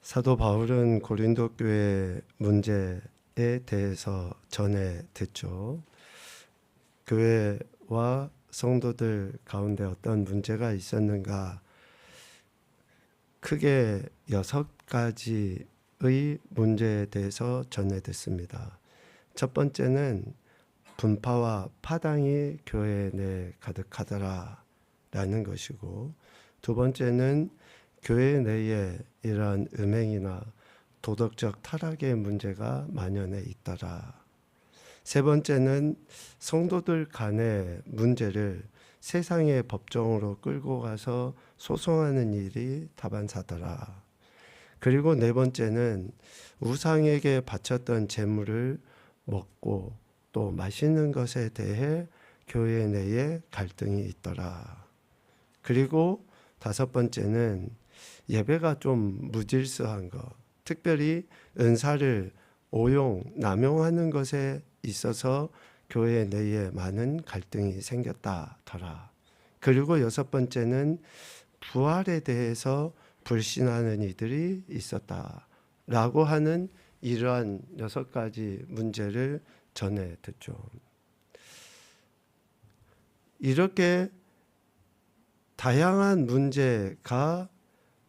사도 바울은 고린도 교회 문제에 대해서 전해 듣죠. 교회와 성도들 가운데 어떤 문제가 있었는가? 크게 6가지의 문제에 대해서 전해 듣습니다. 첫 번째는 분파와 파당이 교회 내 가득하더라 라는 것이고, 두 번째는 교회 내에 이러한 음행이나 도덕적 타락의 문제가 만연해 있더라. 세 번째는 성도들 간의 문제를 세상의 법정으로 끌고 가서 소송하는 일이 다반사더라. 그리고 네 번째는 우상에게 바쳤던 제물을 먹고 또 마시는 것에 대해 교회 내에 갈등이 있더라. 그리고 다섯 번째는 예배가 좀 무질서한 것, 특별히 은사를 남용하는 것에 있어서 교회 내에 많은 갈등이 생겼다더라. 그리고 여섯 번째는 부활에 대해서 불신하는 이들이 있었다라고 하는 이러한 6가지 문제를 전해 듣죠. 이렇게 다양한 문제가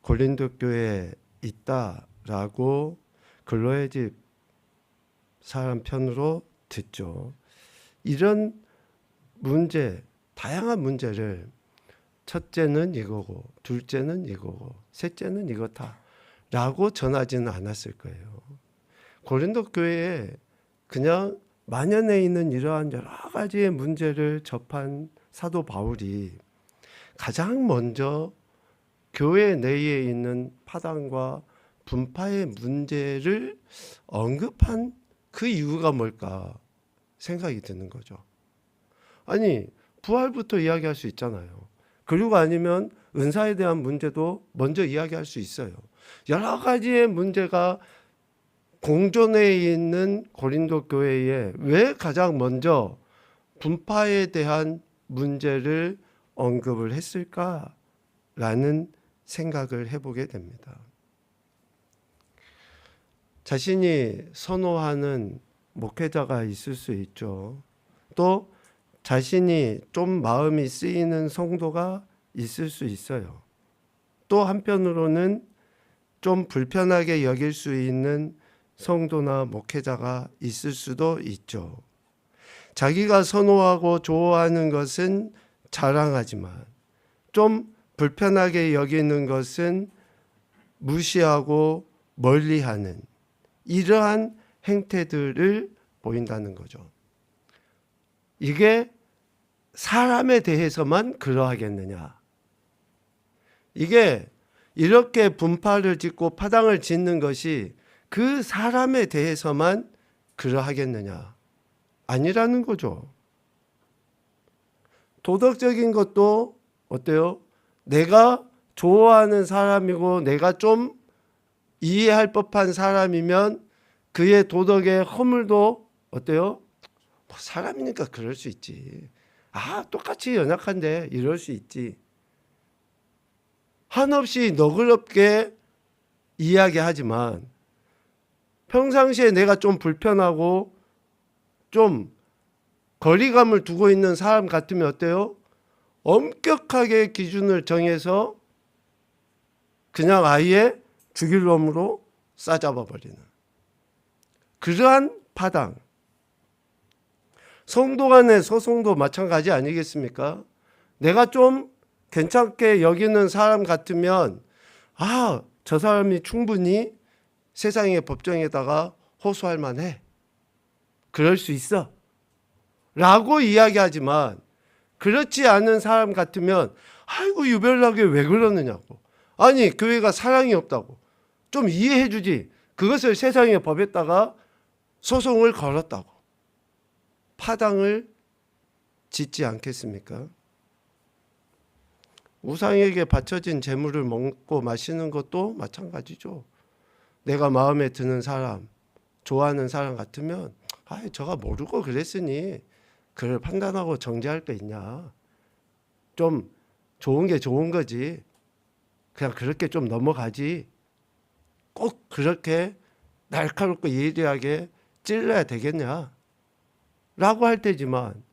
고린도 교회에 있다라고 근로의 집 사람 편으로 듣죠. 이런 문제, 다양한 문제를 첫째는 이거고, 둘째는 이거고, 셋째는 이거다라고 전하지는 않았을 거예요. 고린도 교회에 그냥 만연해 있는 이러한 여러 가지의 문제를 접한 사도 바울이 가장 먼저 교회 내에 있는 파당과 분파의 문제를 언급한 그 이유가 뭘까 생각이 드는 거죠. 아니, 부활부터 이야기할 수 있잖아요. 그리고 아니면 은사에 대한 문제도 먼저 이야기할 수 있어요. 여러 가지의 문제가 공존해 있는 고린도 교회에 왜 가장 먼저 분파에 대한 문제를 언급을 했을까라는 생각을 해보게 됩니다. 자신이 선호하는 목회자가 있을 수 있죠. 또 자신이 좀 마음이 쓰이는 성도가 있을 수 있어요. 또 한편으로는 좀 불편하게 여길 수 있는 성도나 목회자가 있을 수도 있죠. 자기가 선호하고 좋아하는 것은 자랑하지만 좀 불편하게 여기는 것은 무시하고 멀리하는 이러한 행태들을 보인다는 거죠. 이게 사람에 대해서만 그러하겠느냐? 이게 이렇게 분파를 짓고 파당을 짓는 것이 그 사람에 대해서만 그러하겠느냐? 아니라는 거죠. 도덕적인 것도 어때요? 내가 좋아하는 사람이고 내가 좀 이해할 법한 사람이면 그의 도덕의 허물도 어때요? 뭐 사람이니까 그럴 수 있지. 똑같이 연약한데 이럴 수 있지. 한없이 너그럽게 이야기하지만 평상시에 내가 좀 불편하고 좀 거리감을 두고 있는 사람 같으면 어때요? 엄격하게 기준을 정해서 그냥 아예 죽일 놈으로 싸잡아 버리는 그러한 파당. 성도 간의 소송도 마찬가지 아니겠습니까? 내가 좀 괜찮게 여기는 사람 같으면 저 사람이 충분히 세상의 법정에다가 호소할 만해. 그럴 수 있어. 라고 이야기하지만 그렇지 않은 사람 같으면 아이고 유별나게 왜 그러느냐고. 아니 교회가 사랑이 없다고. 좀 이해해 주지. 그것을 세상의 법에다가 소송을 걸었다고. 파당을 짓지 않겠습니까? 우상에게 바쳐진 제물을 먹고 마시는 것도 마찬가지죠. 내가 마음에 드는 사람, 좋아하는 사람 같으면 저가 모르고 그랬으니 그를 판단하고 정죄할 게 있냐. 좀 좋은 게 좋은 거지. 그냥 그렇게 좀 넘어가지. 꼭 그렇게 날카롭고 예리하게 찔러야 되겠냐? 라고 할 때지만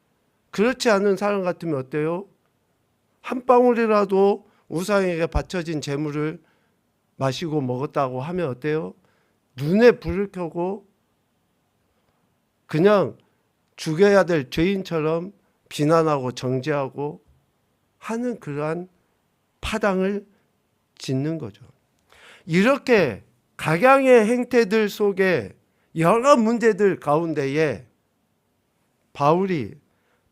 그렇지 않은 사람 같으면 어때요? 한 방울이라도 우상에게 바쳐진 재물을 마시고 먹었다고 하면 어때요? 눈에 불을 켜고 그냥 죽여야 될 죄인처럼 비난하고 정죄하고 하는 그러한 파당을 짓는 거죠. 이렇게 각양의 행태들 속에 여러 문제들 가운데에 바울이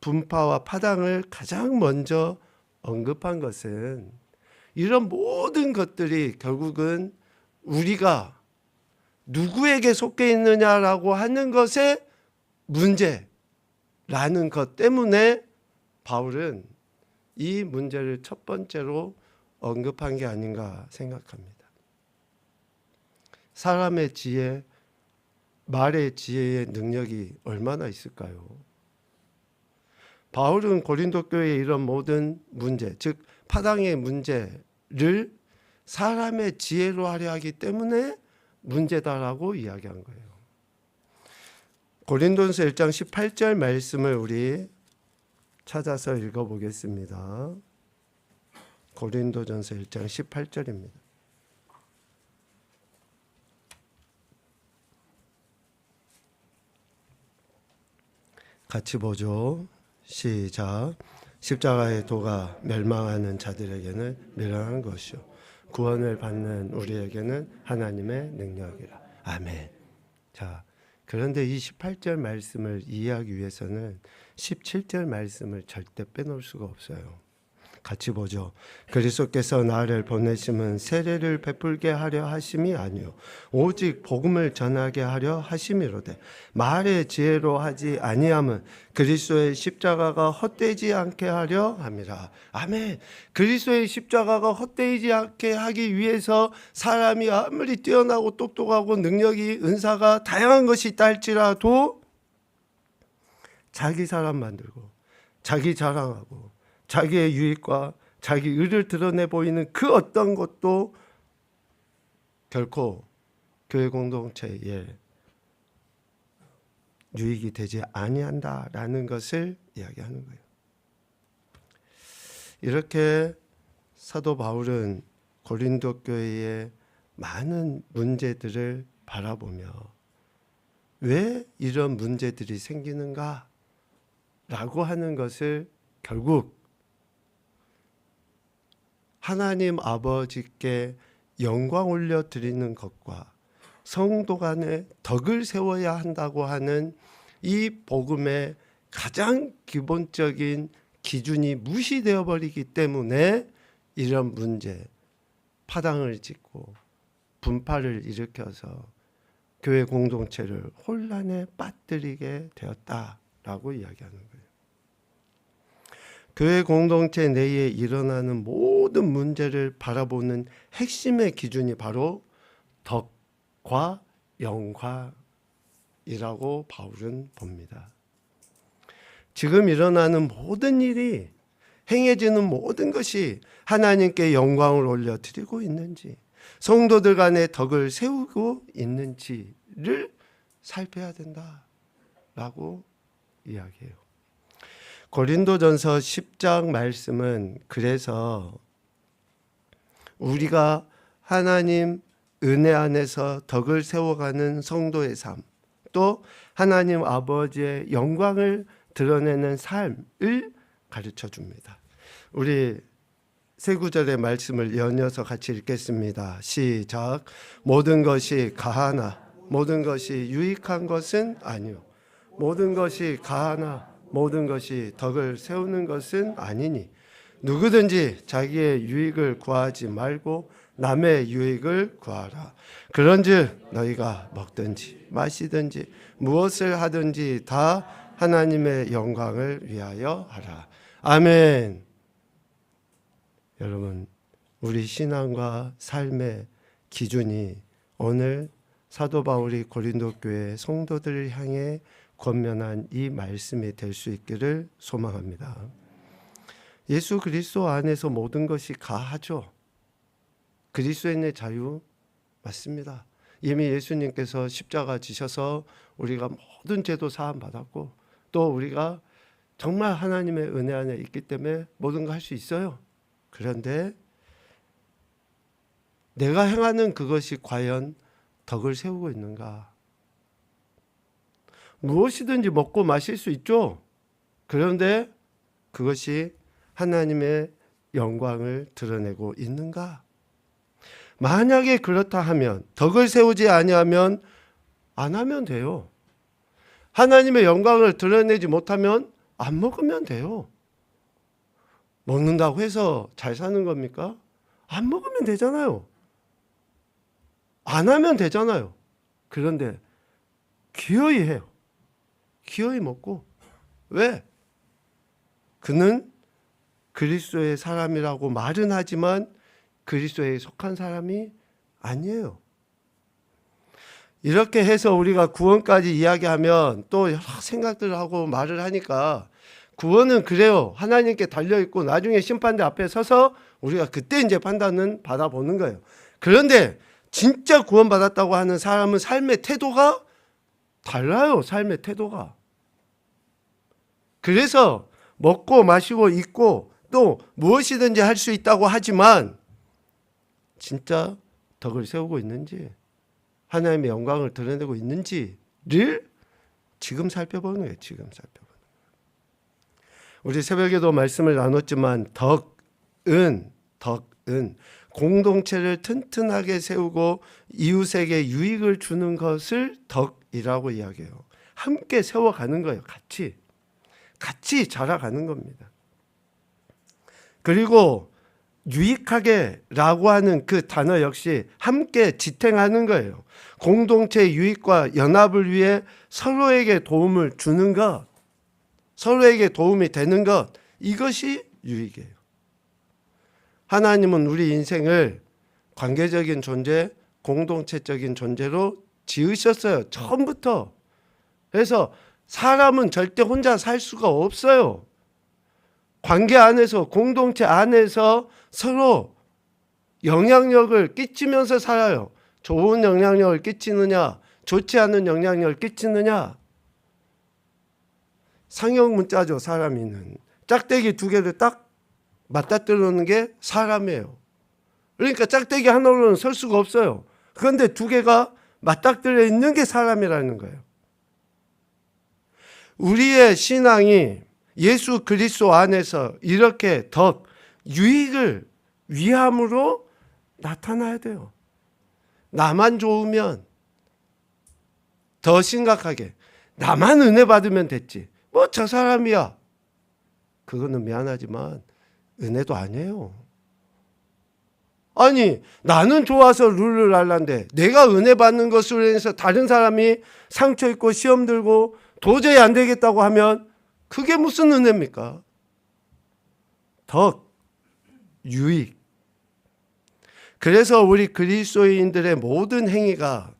분파와 파당을 가장 먼저 언급한 것은 이런 모든 것들이 결국은 우리가 누구에게 속해 있느냐라고 하는 것의 문제라는 것 때문에 바울은 이 문제를 첫 번째로 언급한 게 아닌가 생각합니다. 사람의 지혜, 말의 지혜의 능력이 얼마나 있을까요? 바울은 고린도 교회의 이런 모든 문제, 즉 파당의 문제를 사람의 지혜로 하려 하기 때문에 문제다라고 이야기한 거예요. 고린도전서 1장 18절 말씀을 우리 찾아서 읽어보겠습니다. 고린도전서 1장 18절입니다. 같이 보죠. 시작. 십자가의 도가 멸망하는 자들에게는 미련한 것이요 구원을 받는 우리에게는 하나님의 능력이라. 아멘. 자, 그런데 이 18절 말씀을 이해하기 위해서는 17절 말씀을 절대 빼놓을 수가 없어요. 같이 보죠. 그리스도께서 나를 보내심은 세례를 베풀게 하려 하심이 아니요 오직 복음을 전하게 하려 하심이로되 말의 지혜로 하지 아니함은 그리스도의 십자가가 헛되지 않게 하려 함이라. 아멘. 그리스도의 십자가가 헛되지 않게 하기 위해서 사람이 아무리 뛰어나고 똑똑하고 능력이 은사가 다양한 것이 있다 할지라도 자기 사람 만들고 자기 자랑하고 자기의 유익과 자기 의를 드러내 보이는 그 어떤 것도 결코 교회 공동체에 유익이 되지 아니한다라는 것을 이야기하는 거예요. 이렇게 사도 바울은 고린도 교회의 많은 문제들을 바라보며 왜 이런 문제들이 생기는가 라고 하는 것을 결국 하나님 아버지께 영광 올려 드리는 것과 성도 간에 덕을 세워야 한다고 하는 이 복음의 가장 기본적인 기준이 무시되어 버리기 때문에 이런 문제, 파당을 짓고 분파를 일으켜서 교회 공동체를 혼란에 빠뜨리게 되었다라고 이야기하는 거예요. 교회 공동체 내에 일어나는 모든 문제를 바라보는 핵심의 기준이 바로 덕과 영광이라고 바울은 봅니다. 지금 일어나는 모든 일이 행해지는 모든 것이 하나님께 영광을 올려드리고 있는지 성도들 간에 덕을 세우고 있는지를 살펴야 된다라고 이야기해요. 고린도전서 10장 말씀은 그래서 우리가 하나님 은혜 안에서 덕을 세워가는 성도의 삶, 또 하나님 아버지의 영광을 드러내는 삶을 가르쳐 줍니다. 우리 세 구절의 말씀을 연이어서 같이 읽겠습니다. 시작. 모든 것이 가하나 모든 것이 유익한 것은 아니요 모든 것이 가하나 모든 것이 덕을 세우는 것은 아니니 누구든지 자기의 유익을 구하지 말고 남의 유익을 구하라. 그런즉 너희가 먹든지 마시든지 무엇을 하든지 다 하나님의 영광을 위하여 하라. 아멘. 여러분, 우리 신앙과 삶의 기준이 오늘 사도 바울이 고린도 교회 성도들을 향해 권면한 이 말씀이 될 수 있기를 소망합니다. 예수 그리스도 안에서 모든 것이 가하죠. 그리스도인의 자유, 맞습니다. 이미 예수님께서 십자가 지셔서 우리가 모든 죄도 사함 받았고 또 우리가 정말 하나님의 은혜 안에 있기 때문에 모든 거 할 수 있어요. 그런데 내가 행하는 그것이 과연 덕을 세우고 있는가? 무엇이든지 먹고 마실 수 있죠. 그런데 그것이 하나님의 영광을 드러내고 있는가? 만약에 그렇다 하면, 덕을 세우지 아니하면 안 하면 돼요. 하나님의 영광을 드러내지 못하면 안 먹으면 돼요. 먹는다고 해서 잘 사는 겁니까? 안 먹으면 되잖아요. 안 하면 되잖아요. 그런데 기어이 해요. 기어이 먹고. 왜? 그는 그리스도의 사람이라고 말은 하지만 그리스도에 속한 사람이 아니에요. 이렇게 해서 우리가 구원까지 이야기하면 또 여러 생각들을 하고 말을 하니까 구원은 그래요. 하나님께 달려있고 나중에 심판대 앞에 서서 우리가 그때 이제 판단은 받아보는 거예요. 그런데 진짜 구원받았다고 하는 사람은 삶의 태도가 달라요. 삶의 태도가. 그래서 먹고 마시고 입고 또 무엇이든지 할 수 있다고 하지만 진짜 덕을 세우고 있는지 하나님의 영광을 드러내고 있는지를 지금 살펴보는 거예요. 지금 살펴보는 거예요. 우리 새벽에도 말씀을 나눴지만 덕은 공동체를 튼튼하게 세우고 이웃에게 유익을 주는 것을 덕이라고 이야기해요. 함께 세워가는 거예요. 같이 자라가는 겁니다. 그리고 유익하게 라고 하는 그 단어 역시 함께 지탱하는 거예요. 공동체의 유익과 연합을 위해 서로에게 도움을 주는 것, 서로에게 도움이 되는 것, 이것이 유익이에요. 하나님은 우리 인생을 관계적인 존재, 공동체적인 존재로 지으셨어요. 처음부터. 그래서 사람은 절대 혼자 살 수가 없어요. 관계 안에서, 공동체 안에서 서로 영향력을 끼치면서 살아요. 좋은 영향력을 끼치느냐, 좋지 않은 영향력을 끼치느냐. 상형 문자죠. 사람이는 짝대기 두 개를 딱 맞닥뜨리는 게 사람이에요. 그러니까 짝대기 하나로는 설 수가 없어요. 그런데 두 개가 맞닥뜨려 있는 게 사람이라는 거예요. 우리의 신앙이 예수 그리스도 안에서 이렇게 덕, 유익을 위함으로 나타나야 돼요. 나만 좋으면 더 심각하게 나만 은혜 받으면 됐지. 뭐 저 사람이야. 그거는 미안하지만 은혜도 아니에요. 아니 나는 좋아서 룰을 알란데 내가 은혜 받는 것으로 인해서 다른 사람이 상처 입고 시험 들고 도저히 안 되겠다고 하면 그게 무슨 은혜입니까? 덕, 유익. 그래서 우리 그리스도인들의 모든 행위가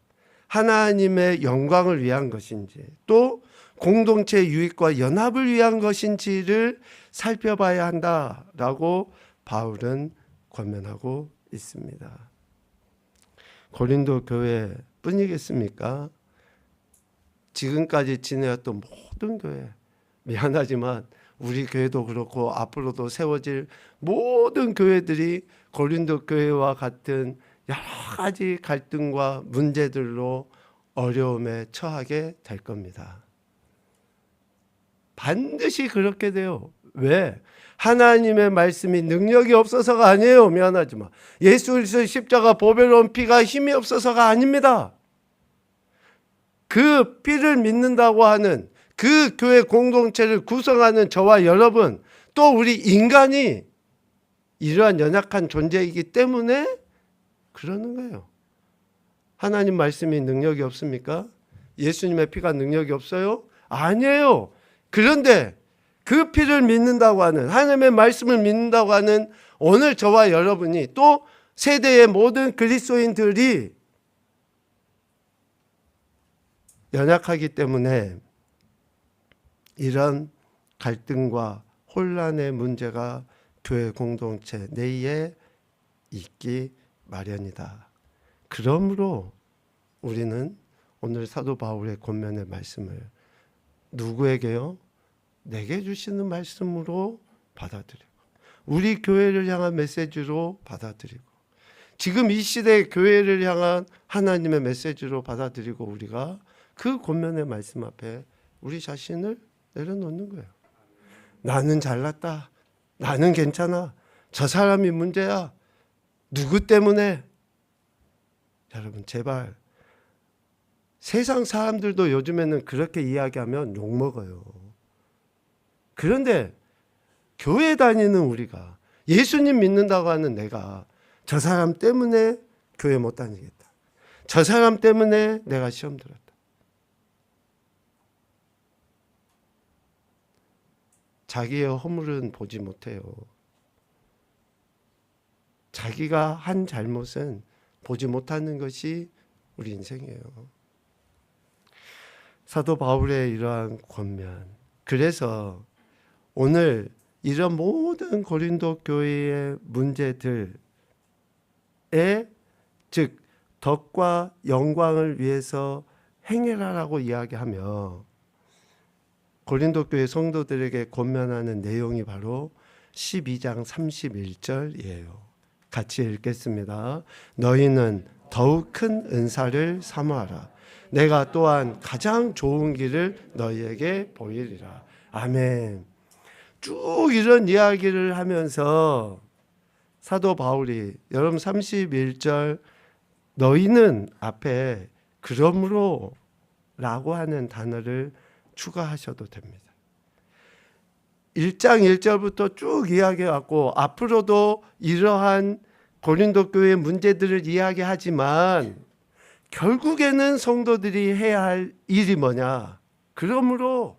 하나님의 영광을 위한 것인지 또 공동체 유익과 연합을 위한 것인지를 살펴봐야 한다라고 바울은 권면하고 있습니다. 고린도 교회 뿐이겠습니까? 지금까지 지내왔던 모든 교회, 미안하지만 우리 교회도 그렇고 앞으로도 세워질 모든 교회들이 고린도 교회와 같은 여러 가지 갈등과 문제들로 어려움에 처하게 될 겁니다. 반드시 그렇게 돼요. 왜? 하나님의 말씀이 능력이 없어서가 아니에요. 미안하지만 예수 그리스도의 십자가 보배로운 피가 힘이 없어서가 아닙니다. 그 피를 믿는다고 하는 그 교회 공동체를 구성하는 저와 여러분 또 우리 인간이 이러한 연약한 존재이기 때문에 그러는 거예요. 하나님 말씀이 능력이 없습니까? 예수님의 피가 능력이 없어요? 아니에요. 그런데 그 피를 믿는다고 하는 하나님의 말씀을 믿는다고 하는 오늘 저와 여러분이 또 세대의 모든 그리스도인들이 연약하기 때문에 이런 갈등과 혼란의 문제가 교회 공동체 내에 있기 마련이다. 그러므로 우리는 오늘 사도 바울의 권면의 말씀을 누구에게요? 내게 주시는 말씀으로 받아들이고, 우리 교회를 향한 메시지로 받아들이고, 지금 이 시대의 교회를 향한 하나님의 메시지로 받아들이고, 우리가 그 권면의 말씀 앞에 우리 자신을 내려놓는 거예요. 나는 잘났다, 나는 괜찮아, 저 사람이 문제야, 누구 때문에. 여러분 제발, 세상 사람들도 요즘에는 그렇게 이야기하면 욕먹어요. 그런데 교회 다니는 우리가, 예수님 믿는다고 하는 내가 저 사람 때문에 교회 못 다니겠다, 저 사람 때문에 내가 시험 들었다, 자기의 허물은 보지 못해요. 자기가 한 잘못은 보지 못하는 것이 우리 인생이에요. 사도 바울의 이러한 권면, 그래서 오늘 이런 모든 고린도 교회의 문제들에, 즉 덕과 영광을 위해서 행해라라고 이야기하며 고린도 교회 성도들에게 권면하는 내용이 바로 12장 31절이에요. 같이 읽겠습니다. 너희는 더욱 큰 은사를 사모하라. 내가 또한 가장 좋은 길을 너희에게 보이리라. 아멘. 쭉 이런 이야기를 하면서 사도 바울이, 여러분 31절 너희는 앞에 그러므로 라고 하는 단어를 추가하셔도 됩니다. 1장 1절부터 쭉 이야기해왔고 앞으로도 이러한 고린도 교회의 문제들을 이야기하지만 결국에는 성도들이 해야 할 일이 뭐냐? 그러므로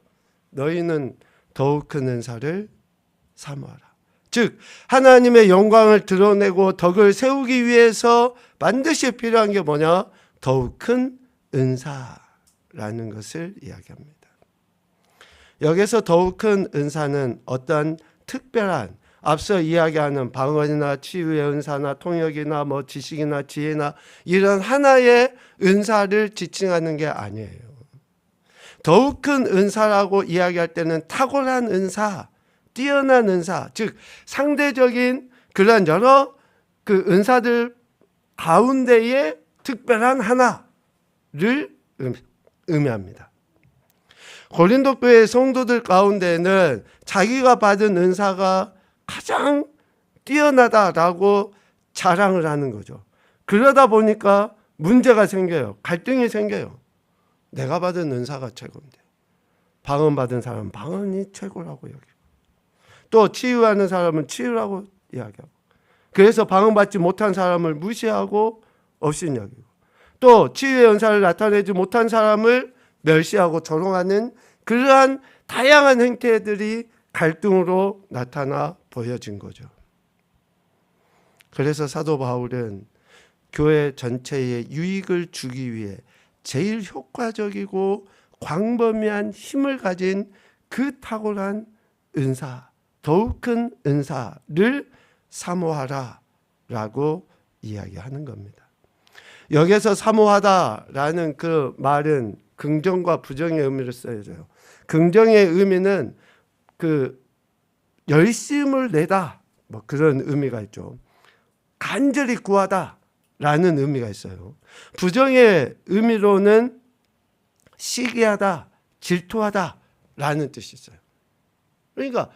너희는 더욱 큰 은사를 사모하라. 즉 하나님의 영광을 드러내고 덕을 세우기 위해서 반드시 필요한 게 뭐냐? 더욱 큰 은사라는 것을 이야기합니다. 여기서 더욱 큰 은사는 어떤 특별한, 앞서 이야기하는 방언이나 치유의 은사나 통역이나 지식이나 지혜나 이런 하나의 은사를 지칭하는 게 아니에요. 더욱 큰 은사라고 이야기할 때는 탁월한 은사, 뛰어난 은사, 즉 상대적인 그런 여러 그 은사들 가운데의 특별한 하나를 의미합니다. 고린도 교회 성도들 가운데는 자기가 받은 은사가 가장 뛰어나다라고 자랑을 하는 거죠. 그러다 보니까 문제가 생겨요. 갈등이 생겨요. 내가 받은 은사가 최고인데 방언 받은 사람은 방언이 최고라고 여기고, 또 치유하는 사람은 치유라고 이야기하고, 그래서 방언 받지 못한 사람을 무시하고 없인 여기고, 또 치유의 은사를 나타내지 못한 사람을 멸시하고 조롱하는 그러한 다양한 행태들이 갈등으로 나타나 보여진 거죠. 그래서 사도 바울은 교회 전체에 유익을 주기 위해 제일 효과적이고 광범위한 힘을 가진 그 탁월한 은사, 더욱 큰 은사를 사모하라 라고 이야기하는 겁니다. 여기서 사모하다라는 그 말은 긍정과 부정의 의미를 써야죠. 긍정의 의미는 그 열심을 내다, 그런 의미가 있죠. 간절히 구하다라는 의미가 있어요. 부정의 의미로는 시기하다, 질투하다라는 뜻이 있어요. 그러니까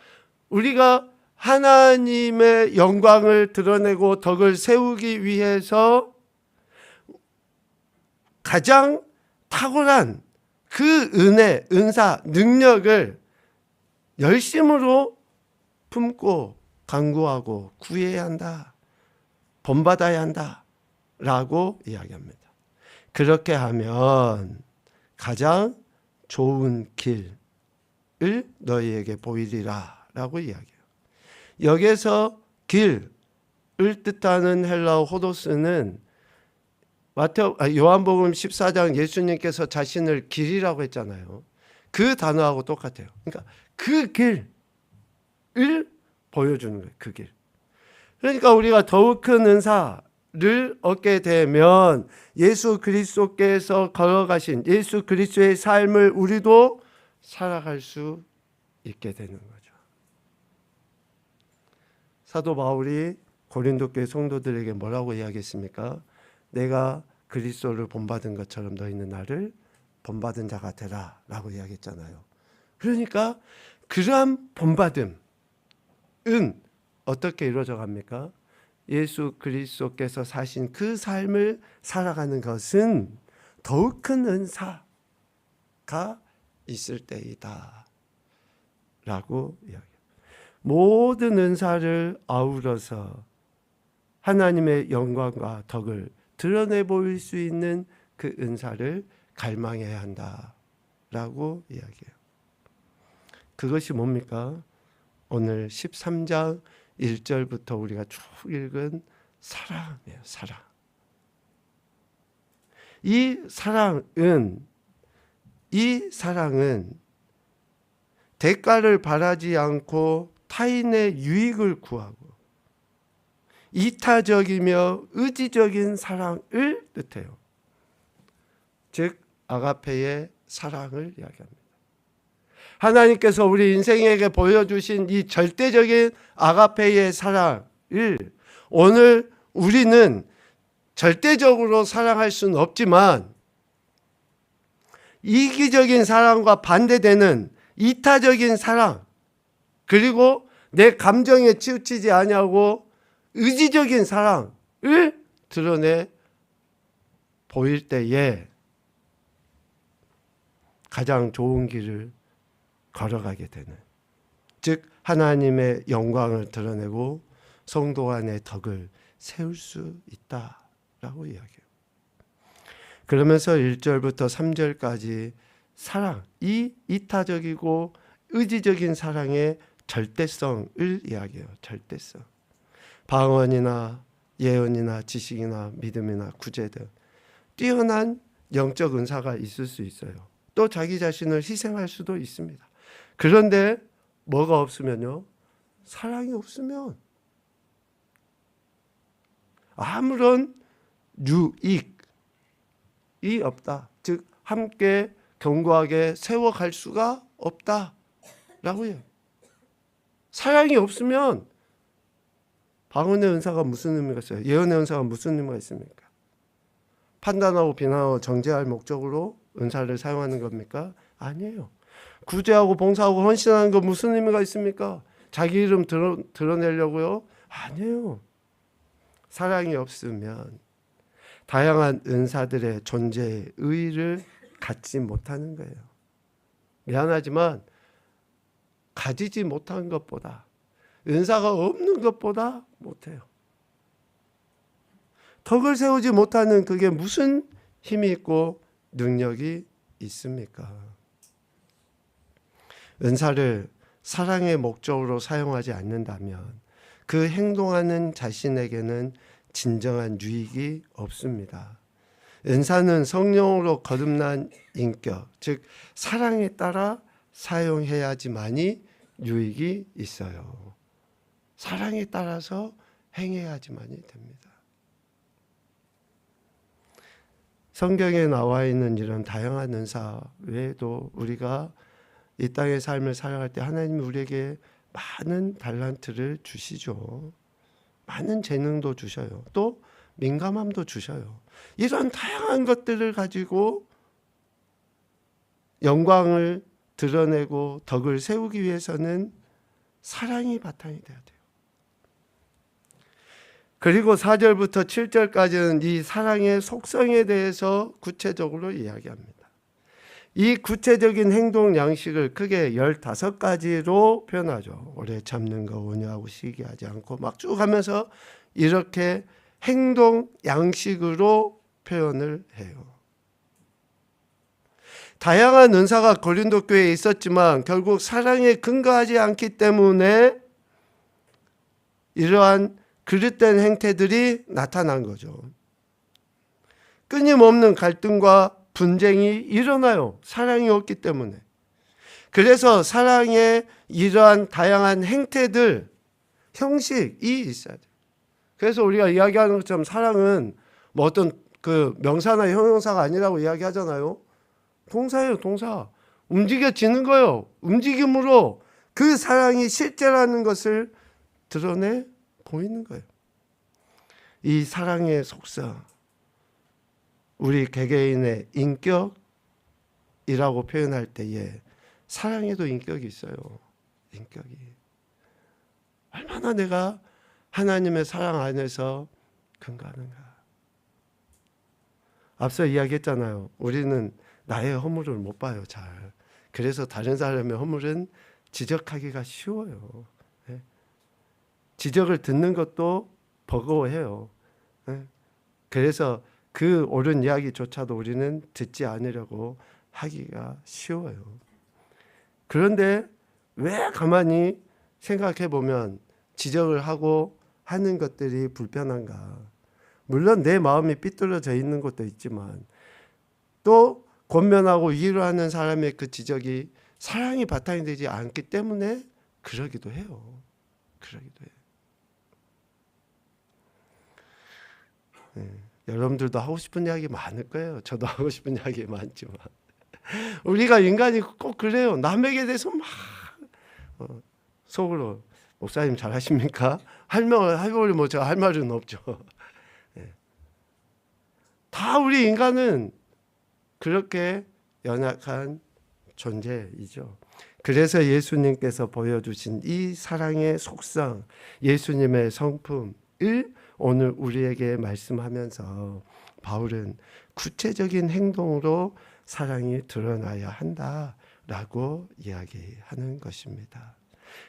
우리가 하나님의 영광을 드러내고 덕을 세우기 위해서 가장 탁월한 그 은혜, 은사, 능력을 열심으로 품고 간구하고 구해야 한다, 본받아야 한다 라고 이야기합니다. 그렇게 하면 가장 좋은 길을 너희에게 보이리라 라고 이야기해요. 여기서 길을 뜻하는 헬라어 호도스는 요한복음 14장 예수님께서 자신을 길이라고 했잖아요. 그 단어하고 똑같아요. 그러니까 그 길을 보여주는 거예요. 그 길. 그러니까 우리가 더욱 큰 은사를 를 얻게 되면 예수 그리스도께서 걸어가신 예수 그리스도의 삶을 우리도 살아갈 수 있게 되는 거죠. 사도 바울이 고린도 교회 성도들에게 뭐라고 이야기했습니까? 내가 그리스도를 본받은 것처럼 너희는 나를 본받은 자가 되라 라고 이야기했잖아요. 그러니까 그러한 본받음은 어떻게 이루어져 갑니까? 예수 그리스도께서 사신 그 삶을 살아가는 것은 더욱 큰 은사가 있을 때이다 라고 이야기해요. 모든 은사를 아우러서 하나님의 영광과 덕을 드러내 보일 수 있는 그 은사를 갈망해야 한다라고 이야기해요. 그것이 뭡니까? 오늘 13장 1절부터 우리가 쭉 읽은 사랑이에요. 사랑. 이 사랑은 대가를 바라지 않고 타인의 유익을 구하고 이타적이며 의지적인 사랑을 뜻해요. 즉 아가페의 사랑을 이야기합니다. 하나님께서 우리 인생에게 보여주신 이 절대적인 아가페의 사랑을 오늘 우리는 절대적으로 사랑할 수는 없지만 이기적인 사랑과 반대되는 이타적인 사랑, 그리고 내 감정에 치우치지 아니하고 의지적인 사랑을 드러내 보일 때에 가장 좋은 길을 걸어가게 되는, 즉 하나님의 영광을 드러내고 성도 안의 덕을 세울 수 있다라고 이야기해요. 그러면서 1절부터 3절까지 사랑, 이 이타적이고 의지적인 사랑의 절대성을 이야기해요. 절대성. 방언이나 예언이나 지식이나 믿음이나 구제 등 뛰어난 영적 은사가 있을 수 있어요. 또 자기 자신을 희생할 수도 있습니다. 그런데 뭐가 없으면요? 사랑이 없으면 아무런 유익이 없다. 즉 함께 견고하게 세워갈 수가 없다라고 해요. 사랑이 없으면 방언의 은사가 무슨 의미가 있어요? 예언의 은사가 무슨 의미가 있습니까? 판단하고 비난하고 정죄할 목적으로 은사를 사용하는 겁니까? 아니에요. 구제하고 봉사하고 헌신하는 거 무슨 의미가 있습니까? 자기 이름 드러내려고요? 아니에요. 사랑이 없으면 다양한 은사들의 존재의 의의를 갖지 못하는 거예요. 미안하지만 가지지 못한 것보다, 은사가 없는 것보다 못해요. 덕을 세우지 못하는 그게 무슨 힘이 있고 능력이 있습니까? 은사를 사랑의 목적으로 사용하지 않는다면 그 행동하는 자신에게는 진정한 유익이 없습니다. 은사는 성령으로 거듭난 인격, 즉 사랑에 따라 사용해야지만이 유익이 있어요. 사랑에 따라서 행해야지만이 됩니다. 성경에 나와 있는 이런 다양한 은사 외에도 우리가 이 땅의 삶을 살아갈 때 하나님이 우리에게 많은 달란트를 주시죠. 많은 재능도 주셔요. 또 민감함도 주셔요. 이런 다양한 것들을 가지고 영광을 드러내고 덕을 세우기 위해서는 사랑이 바탕이 돼야 돼요. 그리고 4절부터 7절까지는 이 사랑의 속성에 대해서 구체적으로 이야기합니다. 이 구체적인 행동 양식을 크게 15가지로 표현하죠. 오래 참는 거, 온유하고 시기하지 않고 막 쭉 하면서 이렇게 행동 양식으로 표현을 해요. 다양한 은사가 고린도 교회에 있었지만 결국 사랑에 근거하지 않기 때문에 이러한 그릇된 행태들이 나타난 거죠. 끊임없는 갈등과 분쟁이 일어나요. 사랑이 없기 때문에. 그래서 사랑의 이러한 다양한 행태들, 형식이 있어야 돼요. 그래서 우리가 이야기하는 것처럼 사랑은 뭐 어떤 그 명사나 형용사가 아니라고 이야기하잖아요. 동사예요, 동사. 움직여지는 거예요. 움직임으로 그 사랑이 실제라는 것을 드러내 보이는 거예요. 이 사랑의 속성, 우리 개개인의 인격이라고 표현할 때에 사랑에도 인격이 있어요. 인격이. 얼마나 내가 하나님의 사랑 안에서 근거하는가. 앞서 이야기했잖아요. 우리는 나의 허물을 못 봐요, 잘. 그래서 다른 사람의 허물은 지적하기가 쉬워요. 지적을 듣는 것도 버거워해요. 그래서 그 옳은 이야기조차도 우리는 듣지 않으려고 하기가 쉬워요. 그런데 왜 가만히 생각해 보면 지적을 하고 하는 것들이 불편한가? 물론 내 마음이 삐뚤어져 있는 것도 있지만 또 권면하고 위로하는 사람의 그 지적이 사랑이 바탕이 되지 않기 때문에 그러기도 해요. 그러기도 해요. 여러분들도 하고 싶은 이야기 많을 거예요. 저도 하고 싶은 이야기 많지만 우리가 인간이 꼭 그래요. 남에게 대해서 막 속으로 목사님 잘하십니까? 할머니 뭐 제가 할 말은 없죠. 다 우리 인간은 그렇게 연약한 존재이죠. 그래서 예수님께서 보여주신 이 사랑의 속성, 예수님의 성품을 오늘 우리에게 말씀하면서 바울은 구체적인 행동으로 사랑이 드러나야 한다라고 이야기하는 것입니다.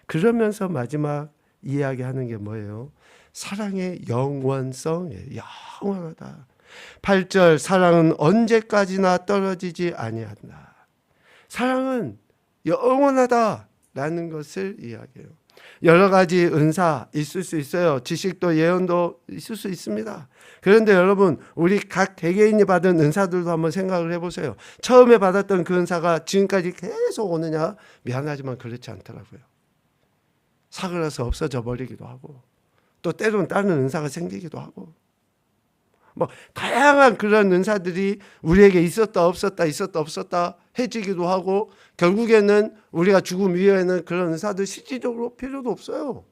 그러면서 마지막 이야기하는 게 뭐예요? 사랑의 영원성이에요. 영원하다. 8절 사랑은 언제까지나 떨어지지 아니한다. 사랑은 영원하다라는 것을 이야기해요. 여러 가지 은사 있을 수 있어요. 지식도 예언도 있을 수 있습니다. 그런데 여러분 우리 각 개개인이 받은 은사들도 한번 생각을 해보세요. 처음에 받았던 그 은사가 지금까지 계속 오느냐? 미안하지만 그렇지 않더라고요. 사그라서 없어져 버리기도 하고 또 때로는 다른 은사가 생기기도 하고 뭐 다양한 그런 은사들이 우리에게 있었다 없었다 해지기도 하고 결국에는 우리가 죽음 이후에는 그런 은사들 실질적으로 필요도 없어요.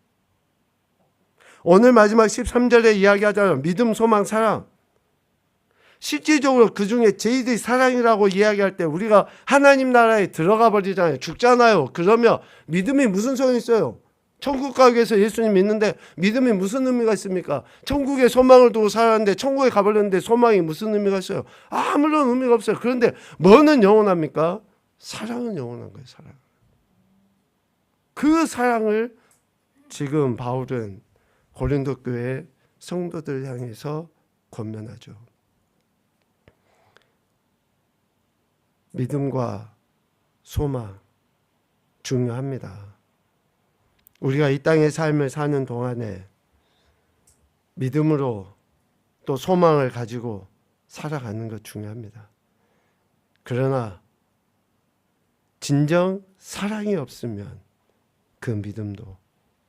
오늘 마지막 13절에 이야기하자면 믿음, 소망, 사랑. 실질적으로 그 중에 제일이 사랑이라고 이야기할 때 우리가 하나님 나라에 들어가 버리잖아요. 죽잖아요. 그러면 믿음이 무슨 소용이 있어요? 천국 가기 위해서 예수님 믿는데 믿음이 무슨 의미가 있습니까? 천국에 소망을 두고 살았는데 천국에 가버렸는데 소망이 무슨 의미가 있어요? 아무런 의미가 없어요. 그런데 뭐는 영원합니까? 사랑은 영원한 거예요. 사랑. 그 사랑을 지금 바울은 고린도 교회 성도들 향해서 권면하죠. 믿음과 소망 중요합니다. 우리가 이 땅의 삶을 사는 동안에 믿음으로 또 소망을 가지고 살아가는 것 중요합니다. 그러나 진정 사랑이 없으면 그 믿음도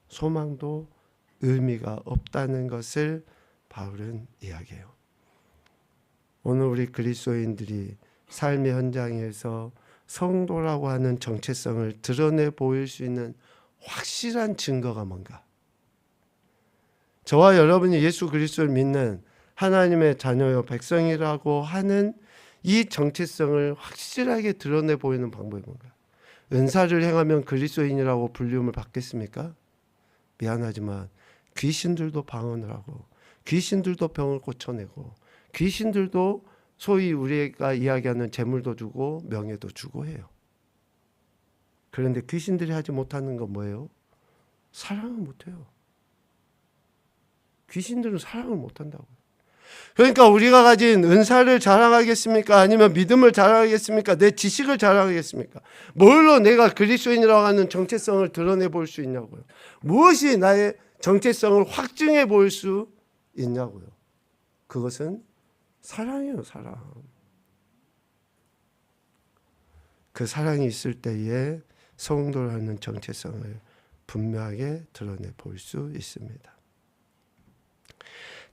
소망도 의미가 없다는 것을 바울은 이야기해요. 오늘 우리 그리스도인들이 삶의 현장에서 성도라고 하는 정체성을 드러내 보일 수 있는 확실한 증거가 뭔가? 저와 여러분이 예수 그리스도를 믿는 하나님의 자녀요 백성이라고 하는 이 정체성을 확실하게 드러내 보이는 방법이 뭔가? 은사를 행하면 그리스도인이라고 불림을 받겠습니까? 미안하지만 귀신들도 방언을 하고 귀신들도 병을 고쳐내고 귀신들도 소위 우리가 이야기하는 재물도 주고 명예도 주고 해요. 그런데 귀신들이 하지 못하는 건 뭐예요? 사랑을 못해요. 귀신들은 사랑을 못한다고요. 그러니까 우리가 가진 은사를 자랑하겠습니까? 아니면 믿음을 자랑하겠습니까? 내 지식을 자랑하겠습니까? 뭘로 내가 그리스도인이라고 하는 정체성을 드러내 볼 수 있냐고요. 무엇이 나의 정체성을 확증해 볼 수 있냐고요. 그것은 사랑이에요. 사랑. 그 사랑이 있을 때에 성도라는 정체성을 분명하게 드러내 볼 수 있습니다.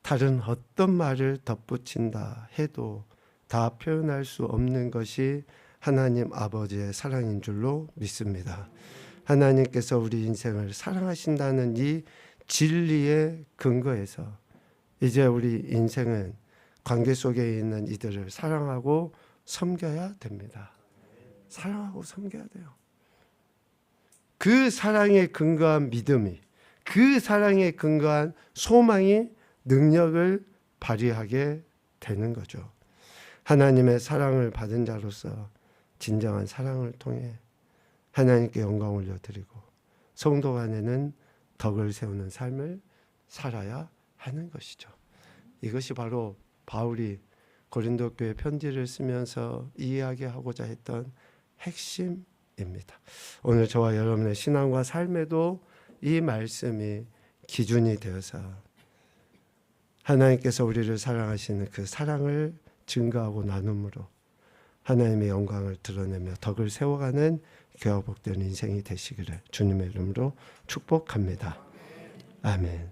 다른 어떤 말을 덧붙인다 해도 다 표현할 수 없는 것이 하나님 아버지의 사랑인 줄로 믿습니다. 하나님께서 우리 인생을 사랑하신다는 이 진리의 근거에서 이제 우리 인생은 관계 속에 있는 이들을 사랑하고 섬겨야 됩니다. 사랑하고 섬겨야 돼요. 그 사랑에 근거한 믿음이, 그 사랑에 근거한 소망이 능력을 발휘하게 되는 거죠. 하나님의 사랑을 받은 자로서 진정한 사랑을 통해 하나님께 영광 올려드리고 성도 간에는 덕을 세우는 삶을 살아야 하는 것이죠. 이것이 바로 바울이 고린도 교회 편지를 쓰면서 이야기하고자 했던 핵심입니다. 오늘 저와 여러분의 신앙과 삶에도 이 말씀이 기준이 되어서 하나님께서 우리를 사랑하시는 그 사랑을 증거하고 나눔으로 하나님의 영광을 드러내며 덕을 세워가는 교화 복된 인생이 되시기를 주님의 이름으로 축복합니다. 아멘.